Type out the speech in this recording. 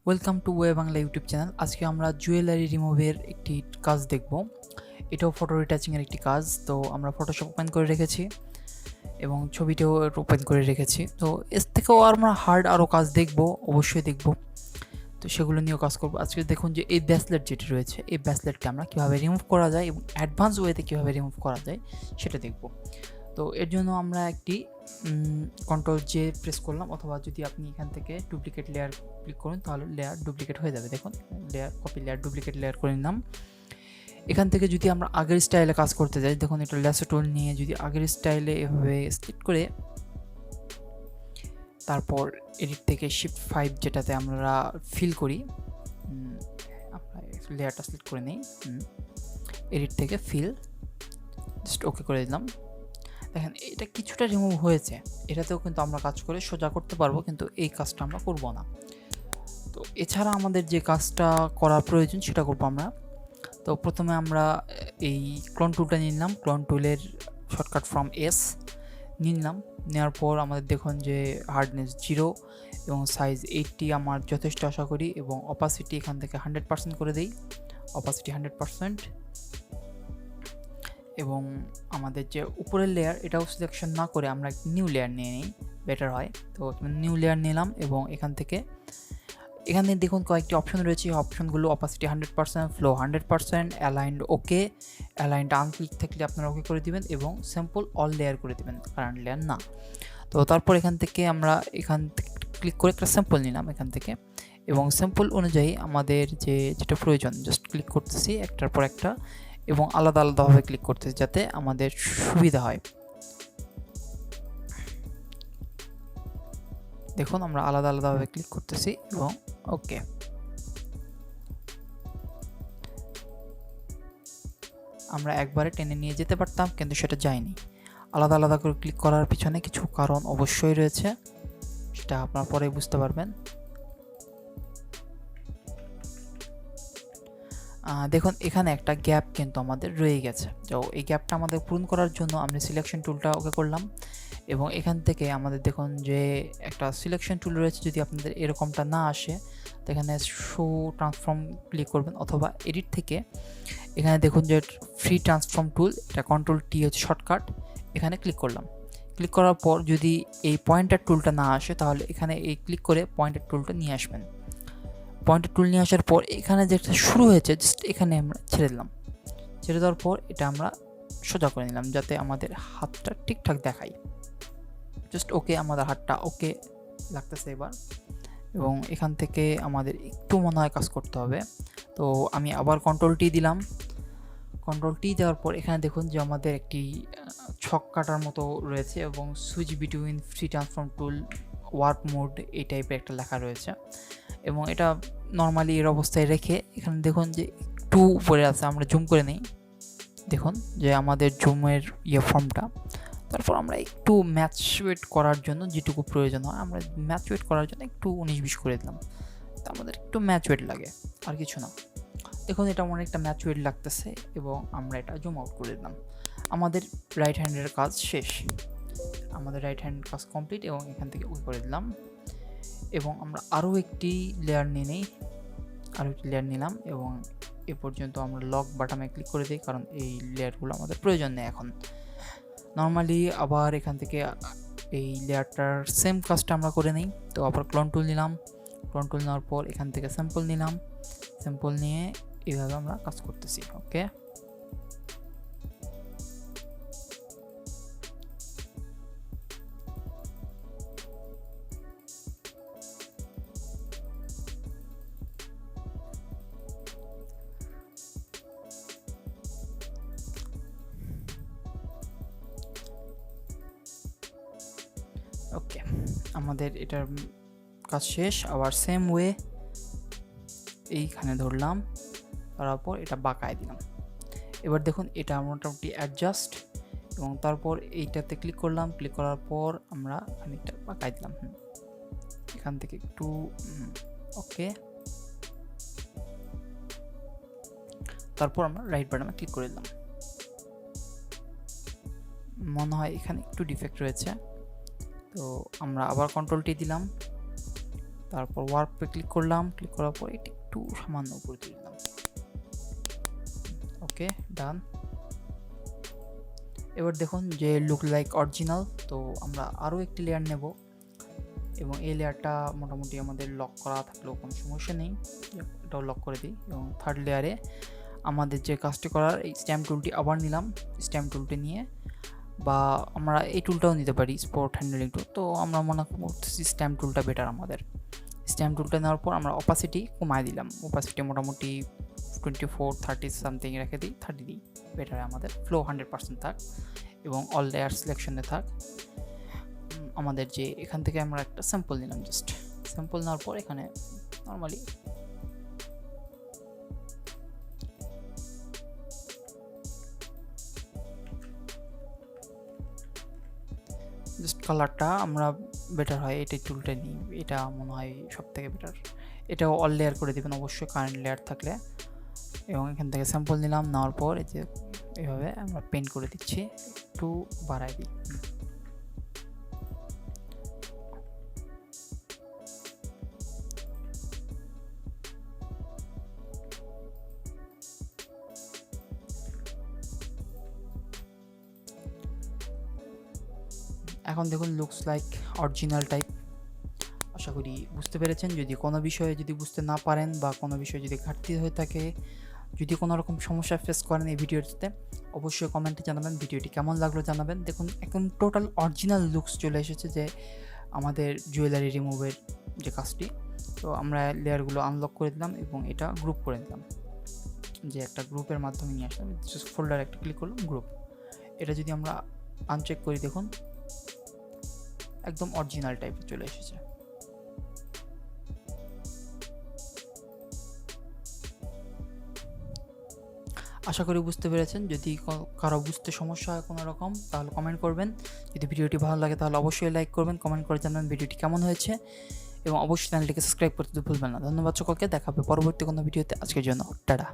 Welcome to Bangla YouTube channel. আজকে আমরা jewellery রিমুভের একটি কাজ দেখব। এটাও ফটো রিটাচিংয়ের একটি কাজ। তো আমরা ফটোশপ ওপেন করে রেখেছি এবং ছবিটাও ওপেন করে রেখেছি। তো এর থেকেও আমরা হার্ড আরও কাজ দেখব, অবশ্যই দেখব। তো সেগুলো নিয়েও কাজ করব। আজকে দেখুন যে এই ব্রেসলেট যেটি রয়েছে, এই ব্রেসলেটকে আমরা কীভাবে রিমুভ করা যায় এবং অ্যাডভান্স ওয়েতে কীভাবে রিমুভ করা যায় সেটা দেখব। তো এর জন্য আমরা একটি কন্ট্রোল জে প্রেস করলাম, অথবা যদি আপনি এখান থেকে ডুপ্লিকেট লেয়ার ক্লিক করুন তাহলে লেয়ার ডুপ্লিকেট হয়ে যাবে। দেখুন layer copy, layer duplicate layer করে নিলাম। এখান থেকে যদি আমরা আগের স্টাইলে কাজ করতে যাই, দেখুন এটা ল্যাসো টুল নিয়ে যদি আগের স্টাইলে এভাবে সিলেক্ট করে তারপর এডিট থেকে শিফট 5 যেটাতে আমরা ফিল করি, আমরা লেয়ারটা সিলেক্ট করে নিই, এডিট থেকে ফিল জাস্ট ওকে করে দিলাম। দেখেন এটা কিছুটা রিমুভ হয়েছে, এটাতেও কিন্তু আমরা কাজ করে সোজা করতে পারবো, কিন্তু এই কাজটা আমরা করব না। তো এছাড়া আমাদের যে কাজটা করার প্রয়োজন সেটা করবো আমরা। তো প্রথমে আমরা এই ক্লোন টুলটা নিয়ে নিলাম, ক্লোন টুলের শর্টকাট ফ্রম এস নিয়ে নিলাম। নেওয়ার পর আমাদের দেখুন যে হার্ডনেস 0 এবং সাইজ 80 আমার যথেষ্ট আশা করি, এবং অপাসিটি এখান থেকে 100% করে দেই, অপাসিটি 100%। এবং আমাদের যে উপরের লেয়ার এটাও সিলেকশন না করে আমরা নিউ লেয়ার নিয়ে নিই, বেটার হয়। তো নিউ লেয়ার নিলাম এবং এখানে দেখুন কয়েকটি অপশন রয়েছে, অপশনগুলো অপাসিটি 100%, ফ্লো 100%, অ্যালাইন্ড ওকে, অ্যালাইন্ড আনক্লিক থাকলে আপনারা ওকে করে দিবেন, এবং স্যাম্পল অল লেয়ার করে দিবেন, কারেন্ট লেয়ার না। তো তারপর এখান থেকে ক্লিক করে একটা স্যাম্পল নিলাম এখান থেকে, এবং স্যাম্পল অনুযায়ী আমাদের যেটা প্রয়োজন জাস্ট ক্লিক করতেছি একটার পর একটা, এবং আলাদা আলাদাভাবে ক্লিক করতেছি যাতে আমাদের সুবিধা হয়। দেখুন আমরা আলাদা আলাদাভাবে ক্লিক করতেছি এবং ওকে। আমরা একবারে টেনে নিয়ে যেতে পারতাম, কিন্তু সেটা যায়নি। আলাদা আলাদা করে ক্লিক করার পিছনে কিছু কারণ অবশ্যই রয়েছে, সেটা আপনারা পরে বুঝতে পারবেন। দেখুন এখানে একটা গ্যাপ কিন্তু আমাদের রয়ে গেছে। তো এই গ্যাপটা আমাদের পূরণ করার জন্য আমরা সিলেকশন টুলটা ওকে করলাম, এবং এখান থেকে আমাদের দেখুন যে একটা সিলেকশন টুল রয়েছে। যদি আপনাদের এরকমটা না আসে তো এখানে শো ট্রান্সফর্ম ক্লিক করবেন, অথবা এডিট থেকে এখানে দেখুন যে ফ্রি ট্রান্সফর্ম টুল, এটা কন্ট্রোল টি হচ্ছে শর্টকাট, এখানে ক্লিক করলাম। ক্লিক করার পর যদি এই পয়েন্টার টুলটা না আসে তাহলে এখানে এই ক্লিক করে পয়েন্টার টুলটা নিয়ে আসবেন। পয়েন্টার টুল নিয়ে আসার পর এখানে যেটা শুরু হয়েছে জাস্ট এখানে আমরা ছেড়ে দিলাম। ছেড়ে দেওয়ার পর এটা আমরা সোজা করে নিলাম যাতে আমাদের হাতটা ঠিকঠাক দেখায়। জাস্ট ওকে, আমাদের হাতটা ওকে লাগতেছে এবার। এবং এখান থেকে আমাদের একটু মনে হয় কাজ করতে হবে। তো আমি আবার কন্ট্রোল টি দিলাম। কন্ট্রোল টি দেওয়ার পর এখানে দেখুন যে আমাদের একটি ছক কাটার মতো রয়েছে, এবং সুইচ বিটুইন ফ্রি ট্রান্সফর্ম টুল ওয়ার্ক মোড এই টাইপের একটা লেখা রয়েছে, এবং এটা নর্মালি এর অবস্থায় রেখে এখানে দেখুন যে একটু উপরে আছে, আমরা জুম করে নিই। দেখুন যে আমাদের জুমের ফর্মটা। তারপর আমরা একটু ম্যাচুয়েট করার জন্য যেটুকু প্রয়োজন হয় আমরা ম্যাচুয়েট করার জন্য একটু 19-20 করে দিলাম। তো আমাদের একটু ম্যাচুয়েট লাগে, আর কিছু না। দেখুন এটা অনেকটা ম্যাচুয়েট লাগতেছে, এবং আমরা এটা জুম আউট করে দিলাম। আমাদের রাইট হ্যান্ডের কাজ শেষ, আমাদের রাইট হ্যান্ড কাজ কমপ্লিট, এবং এখান থেকে ওই করে দিলাম। এবং আমরা আরও একটি লেয়ার নিলাম, এবং এ পর্যন্ত আমরা লক বাটনে ক্লিক করে দিই, কারণ এই লেয়ারগুলো আমাদের প্রয়োজন নেই এখন। নর্মালি আবার এখান থেকে এই লেয়ারটার সেম কাজটা আমরা করে নিই। তো আবার ক্লোন টুল নিলাম, ক্লোন টুল নেওয়ার পর এখান থেকে স্যাম্পল নিলাম, স্যাম্পল নিয়ে এইভাবে আমরা কাজ করতেছি। ওকে, ওকে আমাদের এটার কাজ শেষ। আবার সেম ওয়ে এইখানে ধরলাম, ধরার পর এটা বাঁকায় দিলাম। এবার দেখুন এটা মোটামুটি অ্যাডজাস্ট, এবং তারপর এইটাতে ক্লিক করলাম, ক্লিক করার পর আমরা খানিকটা বাঁকায় দিলাম, এখান থেকে একটু ওকে। তারপর আমরা রাইট বাটনে ক্লিক করে দিলাম। মনে হয় এখানে একটু ডিফেক্ট রয়েছে, তো আমরা আবার কন্ট্রোল টি দিলাম, তারপর ওয়ার্পে ক্লিক করলাম, ক্লিক করার পর এটা একটু সামান্য উপরে তুলে দিলাম। ওকে, ডান। এবার দেখুন যে লুক লাইক অরিজিনাল। তো আমরা আরও একটি লেয়ার নেব এবং এই লেয়ারটা মোটামুটি আমাদের লক করা থাকলেও কোনো সমস্যা নেই, এটাও লক করে দিই। এবং থার্ড লেয়ারে আমাদের যে কাজটি করার, এই স্ট্যাম্প টুলটি আবার নিলাম। স্ট্যাম্প টুলটি নিয়ে, বা আমরা এই টুলটাও নিতে পারি, স্পট হ্যান্ডেলিং টুল। তো আমরা মনে করতেছি স্ট্যাম্প টুলটা বেটার আমাদের। স্ট্যাম্প টুলটা নেওয়ার পর আমরা অপাসিটি কমায় দিলাম। অপাসিটি মোটামুটি 24, 30 সামথিং রেখে দিই, 30 দিই, বেটার আমাদের। ফ্লো 100% থাক এবং অল লেয়ার সিলেকশনে থাক। আমাদের যে এখান থেকে আমরা একটা স্যাম্পল নিলাম, জাস্ট স্যাম্পল নেওয়ার পর এখানে নর্মালি জাস্ট কালারটা আমরা বেটার হয় এটাই টুলটা নিই, এটা মনে হয় সব থেকে বেটার। এটাও অল লেয়ার করে দেবেন অবশ্যই কারেন্ট লেয়ার থাকলে। এবং এখান থেকে স্যাম্পল নিলাম, নেওয়ার পর এই যে এইভাবে আমরা পেন্ট করে দিচ্ছি, একটু বাড়াই দিই। এখন দেখুন লুকস লাইক অরিজিনাল টাইপ। আশা করি বুঝতে পেরেছেন। যদি কোনো বিষয়ে যদি বুঝতে না পারেন বা কোনো বিষয়ে যদি ঘাটতি হয়ে থাকে, যদি কোনো রকম সমস্যা ফেস করেন এই ভিডিওটিতে, অবশ্যই কমেন্টে জানাবেন। ভিডিওটি কেমন লাগলো জানাবেন। দেখুন এখন টোটাল অরিজিনাল লুকস চলে এসেছে যে আমাদের জুয়েলারি রিমুভের যে কাজটি। তো আমরা লেয়ারগুলো আনলক করে দিলাম এবং এটা গ্রুপ করে দিলাম, যে একটা গ্রুপের মাধ্যমে নিয়ে আসলাম। জাস্ট ফোল্ডার একটা ক্লিক করলাম, গ্রুপ। এটা যদি আমরা আনচেক করি, দেখুন একদম অরিজিনাল টাইপের চলে এসেছে। আশা করি বুঝতে পেরেছেন। যদি কারো বুঝতে সমস্যা হয় কোনো রকম, তাহলে কমেন্ট করবেন। যদি ভিডিওটি ভালো লাগে তাহলে অবশ্যই লাইক করবেন, কমেন্ট করে জানাবেন ভিডিওটি কেমন হয়েছে এবং অবশ্যই চ্যানেলটিকে সাবস্ক্রাইব করতে ভুলবেন না। ধন্যবাদ সকলকে, দেখা হবে পরবর্তী কোনো ভিডিওতে। আজকের জন্য টাটা।